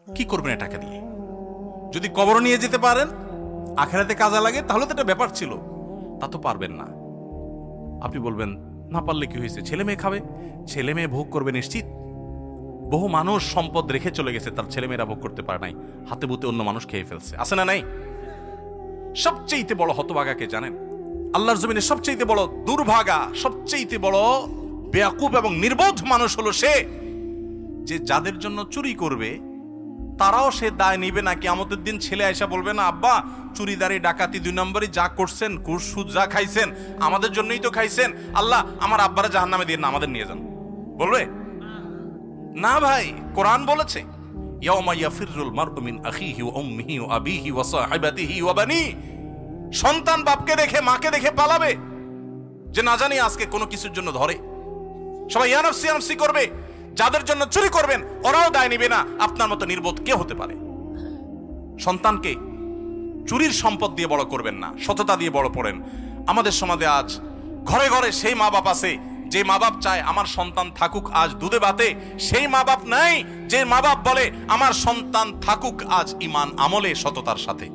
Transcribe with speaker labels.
Speaker 1: কি করবেন এ টাকা দিয়ে? যদি কবর নিয়ে যেতে পারেন, আখেরাতে কাজে লাগে, তাহলে তো একটা ব্যাপার ছিল। তা তো পারবেন না। আপনি বলবেন না পারলে কি হয়েছে, ছেলে মেয়ে খাবে, ছেলে মেয়ে ভোগ করবে নিশ্চিত। বহু মানুষ সম্পদ রেখে চলে গেছে, তার ছেলেমেয়েরা ভোগ করতে পারে নাই, হাতে বুতে অন্য মানুষ খেয়ে ফেলছে, আছে না নাই? সবচেয়ে বড় হতভাগাকে জানেন? আল্লাহর জমিনে সবচেয়ে বড় দুর্ভাগা, সবচেয়ে বড় বেয়াকুব এবং নির্বোধ মানুষ হলো সে, যে যাদের জন্য চুরি করবে তারাও সে দায় নিবে না। কিয়ামতের দিন ছেলে আয়সা বলবে না, আব্বা চুরিদারি ডাকাতি 2 নম্বরই যা করছেন, ঘুষ সুদ যা খাইছেন আমাদের জন্যই তো খাইছেন, আল্লাহ আমার আব্বারা জাহান্নামে দিয়ে না, আমাদের নিয়ে যান। বলবে না ভাই, কোরআন বলেছে ইয়াউমা ইয়াফিরুল মারউ মিন আখিহি ওয়া উম্মিহি ওয়া আবিহি ওয়া সাহিবাতিহি ওয়া বানি। সন্তান বাপকে দেখে মাকে দেখে পালাবে, যে না জানি আজকে কোনো কিছুর জন্য ধরে। সবাই ইয়া নাফসি ইয়া নাফসি করবে। যাদের জন্য চুরি করবেন ওরাও দায় নিবে না। আপনার মতো নির্বোধ কে হতে পারে? সন্তানকে চুরির সম্পদ দিয়ে বড় করবেন না, সততা দিয়ে বড় করেন। আমাদের সমাজে আজ ঘরে ঘরে সেই মা বাপ আছে যে মা বাপ চায় আমার সন্তান থাকুক আজ দুধে ভাতে, সেই মা বাপ নাই যে মা বাপ বলে আমার সন্তান থাকুক আজ ঈমান আমলে সততার সাথে।